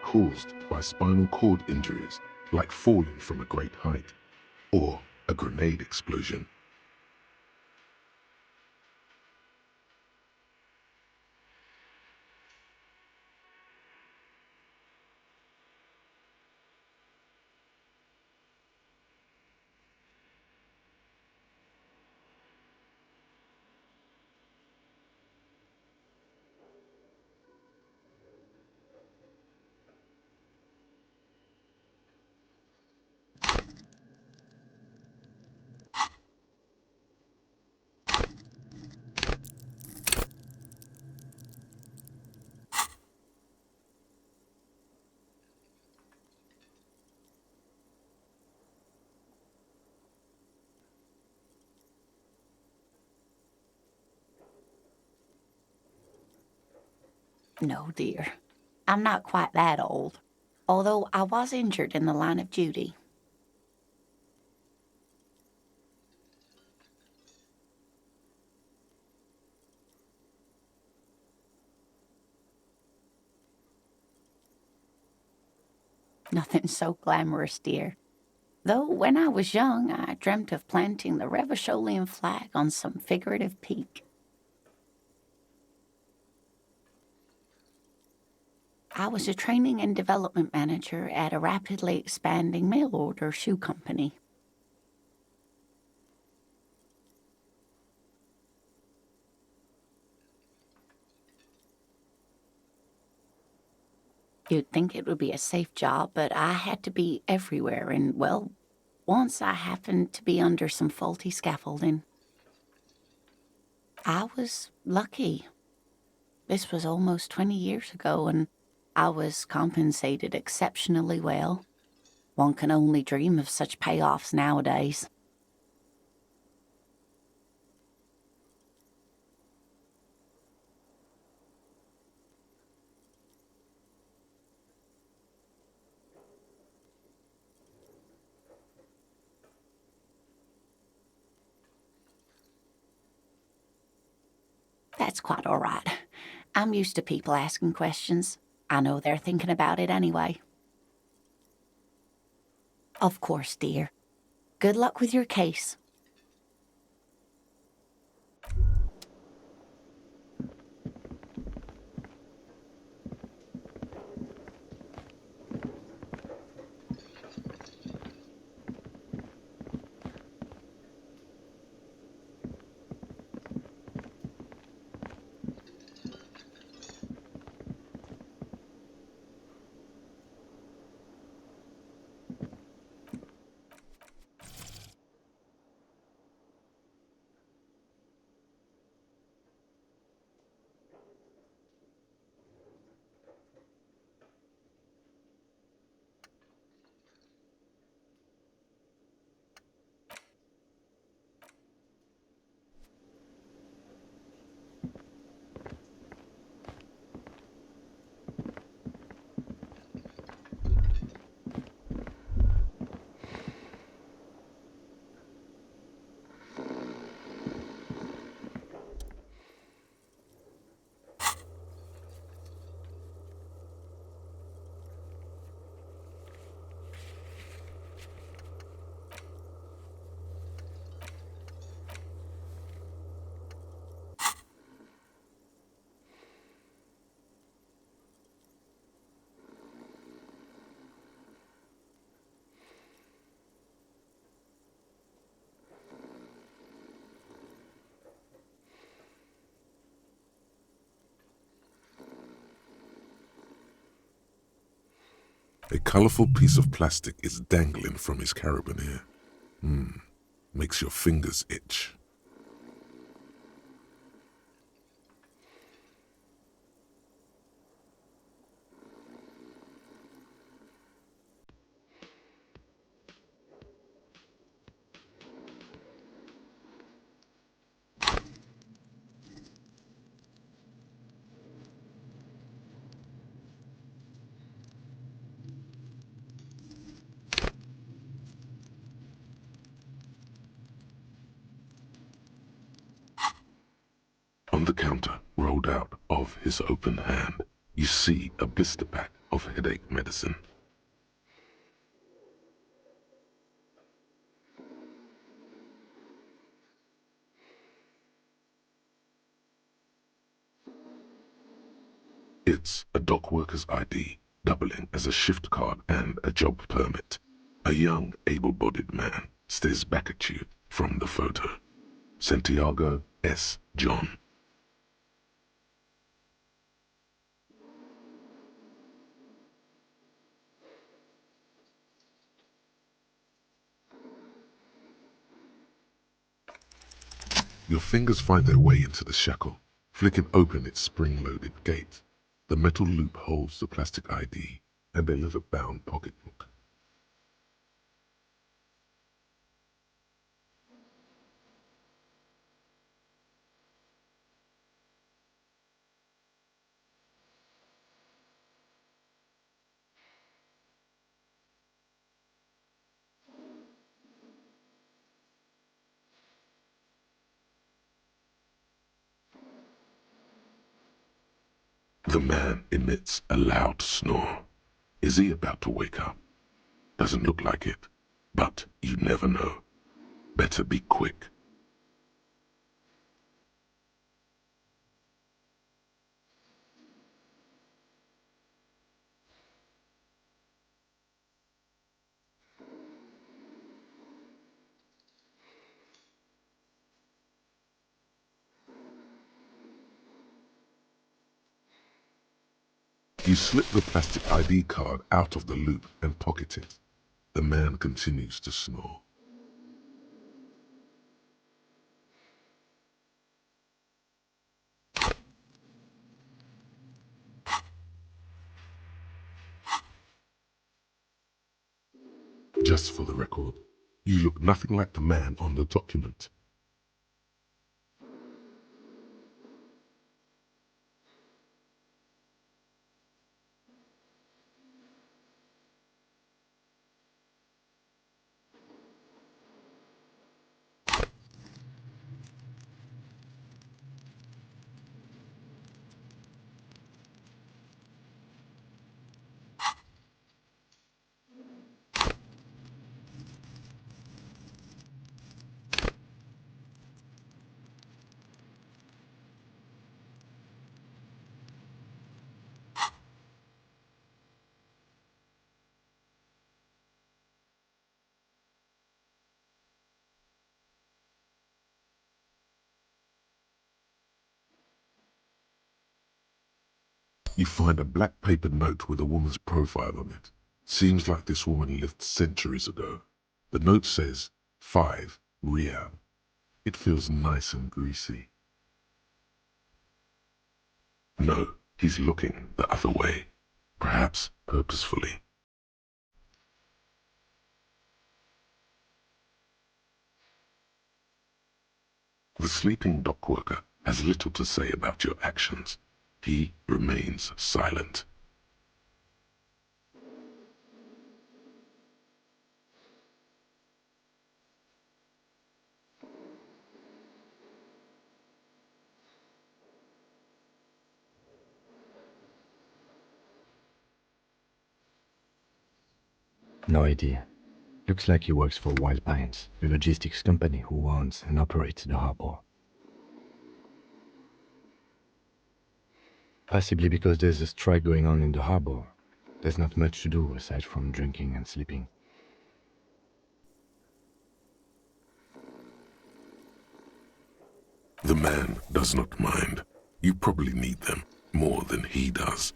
caused by spinal cord injuries, like falling from a great height, or a grenade explosion. No, dear. I'm not quite that old, although I was injured in the line of duty. Nothing so glamorous, dear. Though when I was young, I dreamt of planting the Revacholian flag on some figurative peak. I was a training and development manager at a rapidly expanding mail-order shoe company. You'd think it would be a safe job, but I had to be everywhere, and, well, once I happened to be under some faulty scaffolding. I was lucky. This was almost 20 years ago, and I was compensated exceptionally well. One can only dream of such payoffs nowadays. That's quite all right. I'm used to people asking questions. I know they're thinking about it anyway. Of course, dear. Good luck with your case. A colourful piece of plastic is dangling from his carabiner. Makes your fingers itch. On the counter, rolled out of his open hand, you see a blister pack of headache medicine. It's a dock worker's ID, doubling as a shift card and a job permit. A young, able-bodied man stares back at you from the photo. Santiago S. John. Your fingers find their way into the shackle, flicking open its spring-loaded gate. The metal loop holds the plastic ID and a leather-bound pocketbook. The man emits a loud snore. Is he about to wake up? Doesn't look like it, but you never know. Better be quick. You slip the plastic ID card out of the loop and pocket it. The man continues to snore. Just for the record, you look nothing like the man on the document. You find a black paper note with a woman's profile on it. Seems like this woman lived centuries ago. The note says, 5 Real. It feels nice and greasy. No, he's looking the other way. Perhaps purposefully. The sleeping dock worker has little to say about your actions. He remains silent. No idea. Looks like he works for Wild Pines, the logistics company who owns and operates the harbor. Possibly because there's a strike going on in the harbor. There's not much to do aside from drinking and sleeping. The man does not mind. You probably need them more than he does.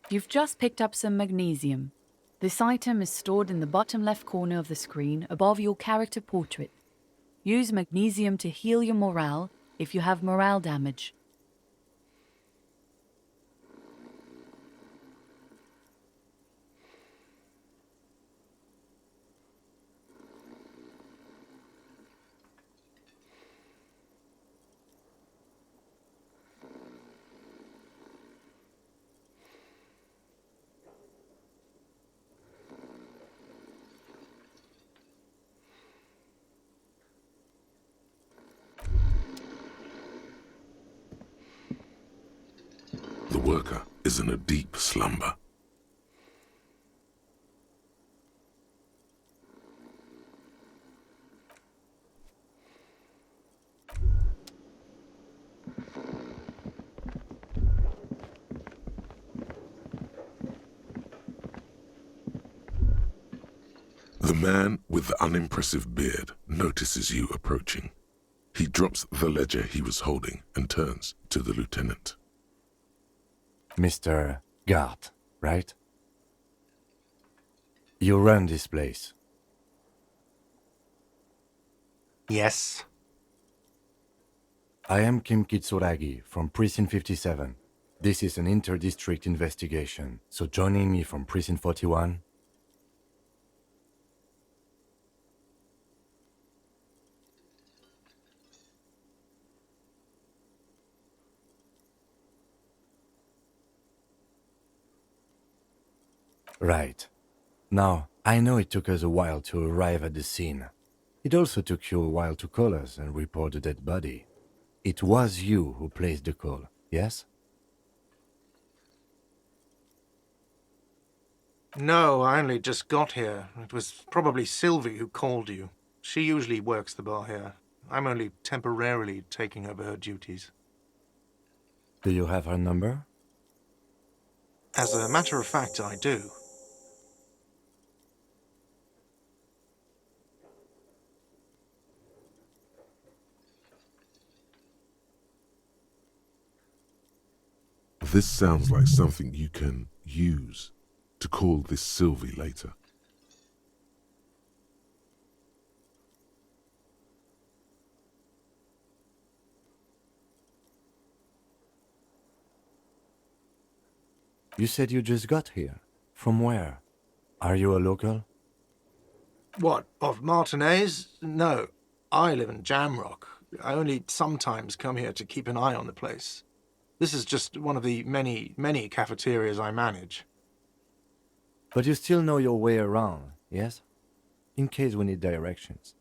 You've just picked up some magnesium. This item is stored in the bottom left corner of the screen above your character portrait. Use magnesium to heal your morale if you have morale damage. worker is in a deep slumber. The man with the unimpressive beard notices you approaching. He drops the ledger he was holding and turns to the lieutenant. Mr. Gart, right? You run this place. Yes. I am Kim Kitsuragi from Precinct 57. This is an inter-district investigation, so joining me from Precinct 41... Right. Now, I know it took us a while to arrive at the scene. It also took you a while to call us and report the dead body. It was you who placed the call, yes? No, I only just got here. It was probably Sylvie who called you. She usually works the bar here. I'm only temporarily taking over her duties. Do you have her number? As a matter of fact, I do. This sounds like something you can use to call this Sylvie later. You said you just got here. From where? Are you a local? What, of Martinez? No, I live in Jamrock. I only sometimes come here to keep an eye on the place. This is just one of the many, many cafeterias I manage. But you still know your way around, yes? In case we need directions.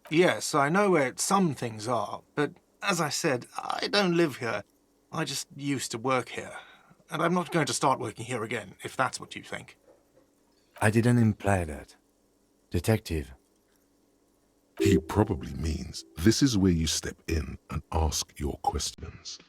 Yes, I know where some things are, but as I said, I don't live here. I just used to work here. And I'm not going to start working here again, if that's what you think. I didn't imply that. Detective. He probably means this is where you step in and ask your questions.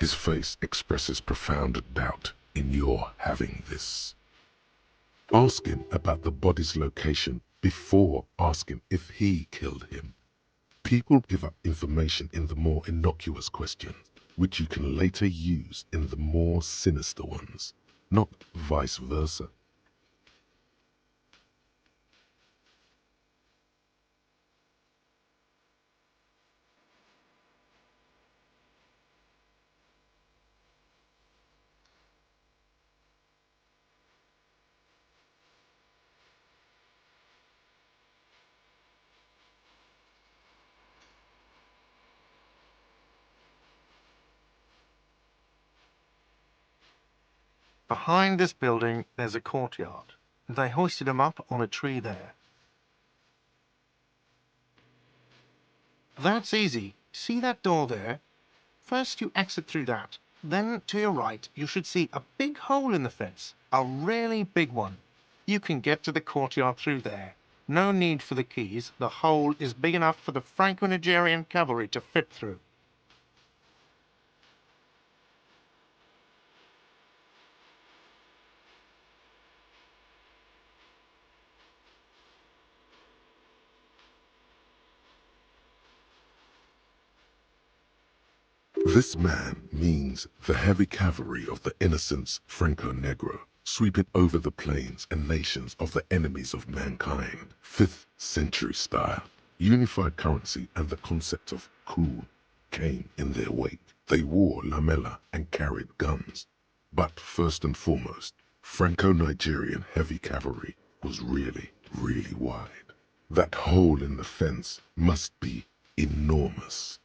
His face expresses profound doubt in your having this. Ask him about the body's location before asking if he killed him. People give up information in the more innocuous questions, which you can later use in the more sinister ones, not vice versa. Behind this building, there's a courtyard. They hoisted him up on a tree there. That's easy. See that door there? First you exit through that. Then, to your right, you should see a big hole in the fence. A really big one. You can get to the courtyard through there. No need for the keys. The hole is big enough for the Franco-Nigerian cavalry to fit through. This man means the heavy cavalry of the innocents Franco-Negro, sweeping over the plains and nations of the enemies of mankind. 5th century style. Unified currency and the concept of cool came in their wake. They wore lamella and carried guns. But first and foremost, Franco-Nigerian heavy cavalry was really, really wide. That hole in the fence must be enormous.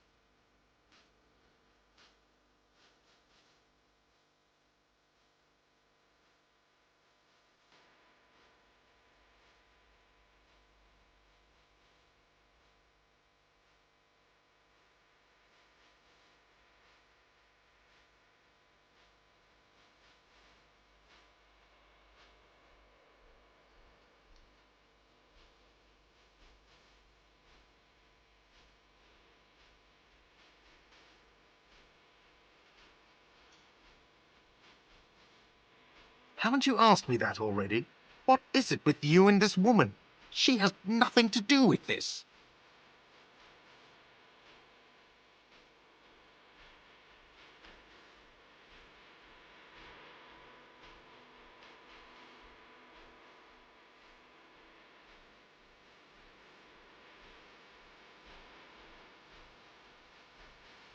Haven't you asked me that already? What is it with you and this woman? She has nothing to do with this.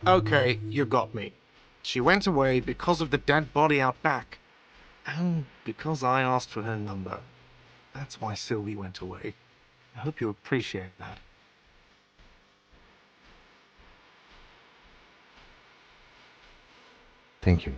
Okay, you got me. She went away because of the dead body out back. And because I asked for her number. That's why Sylvie went away. I hope you appreciate that. Thank you.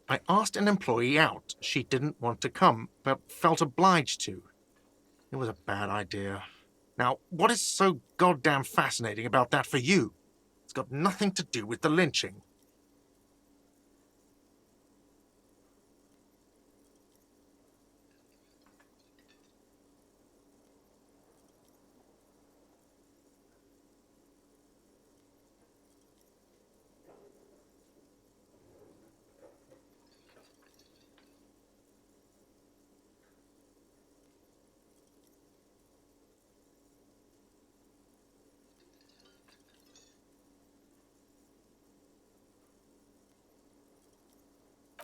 I asked an employee out. She didn't want to come, but felt obliged to. It was a bad idea. Now, what is so goddamn fascinating about that for you? It's got nothing to do with the lynching.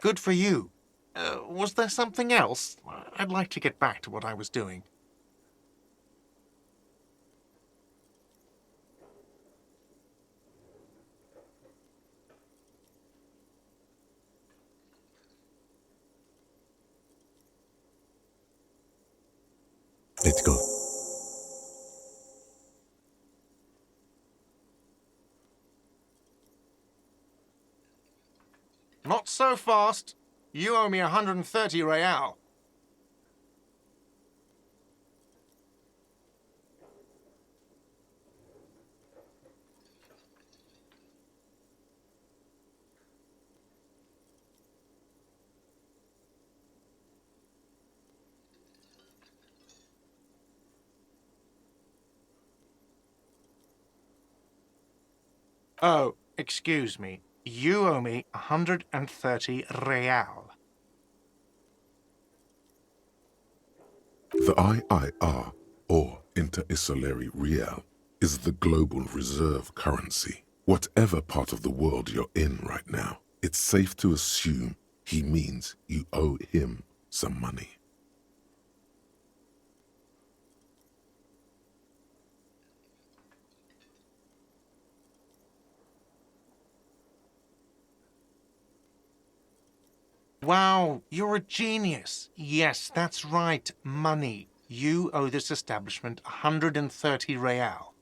Good for you. Was there something else? I'd like to get back to what I was doing. Let's go. Not so fast. You owe me 130 real. Oh, excuse me. You owe me 130 real. The IIR, or Inter-Isolary Real, is the global reserve currency. Whatever part of the world you're in right now, it's safe to assume he means you owe him some money. Wow, you're a genius. Yes, that's right, money. You owe this establishment 130 real.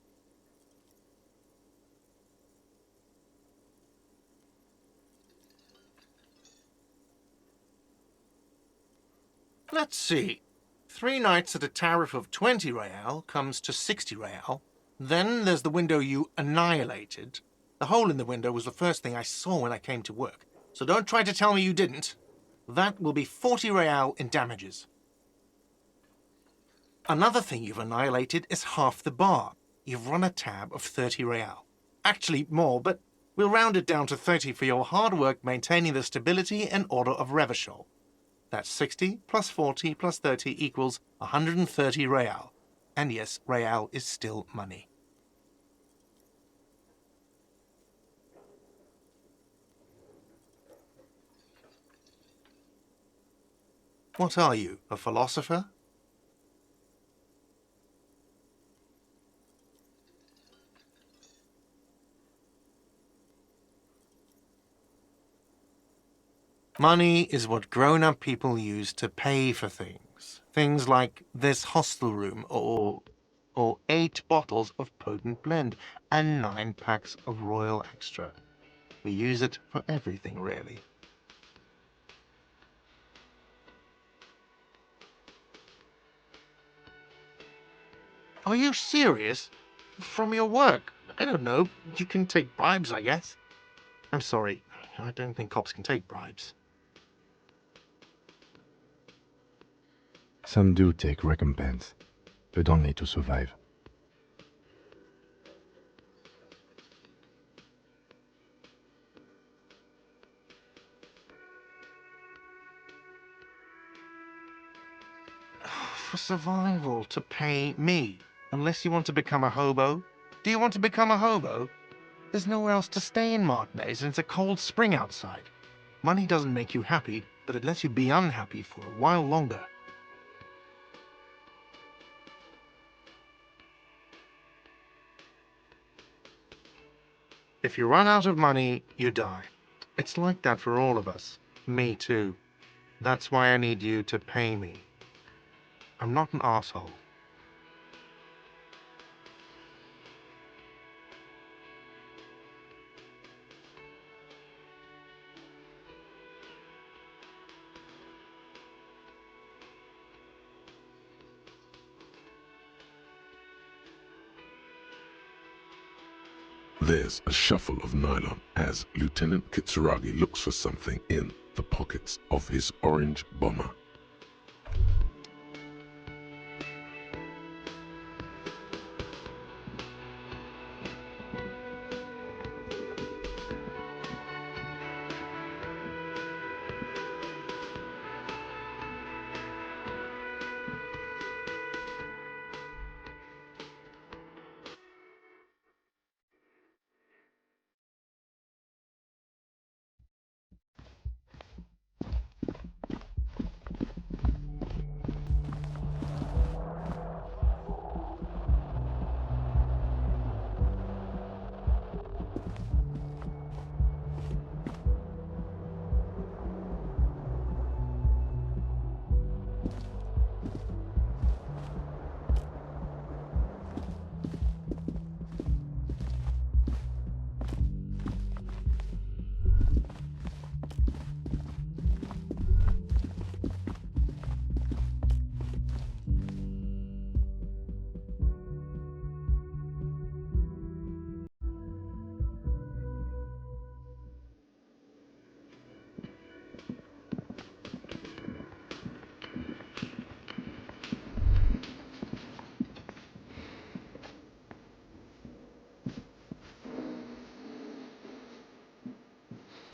Let's see. 3 nights at a tariff of 20 real comes to 60 real. Then there's the window you annihilated. The hole in the window was the first thing I saw when I came to work. So don't try to tell me you didn't. That will be 40 real in damages. Another thing you've annihilated is half the bar. You've run a tab of 30 real. Actually more, but We'll round it down to 30 for your hard work maintaining the stability and order of Revachol. That's 60 plus 40 plus 30 equals 130 real. And yes, real is still money. What are you, a philosopher? Money is what grown-up people use to pay for things. Things like this hostel room or 8 bottles of potent blend and 9 packs of Royal Extra. We use it for everything, really. Are you serious? From your work? I don't know. You can take bribes, I guess. I'm sorry. I don't think cops can take bribes. Some do take recompense, but only to survive. For survival, to pay me. Unless you want to become a hobo. Do you want to become a hobo? There's nowhere else to stay in Martinez, and it's a cold spring outside. Money doesn't make you happy, but it lets you be unhappy for a while longer. If you run out of money, you die. It's like that for all of us. Me too. That's why I need you to pay me. I'm not an asshole. There's a shuffle of nylon as Lieutenant Kitsuragi looks for something in the pockets of his orange bomber.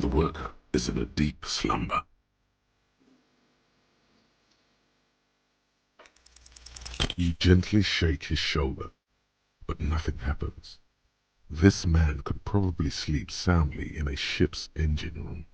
The worker is in a deep slumber. You gently shake his shoulder, but nothing happens. This man could probably sleep soundly in a ship's engine room.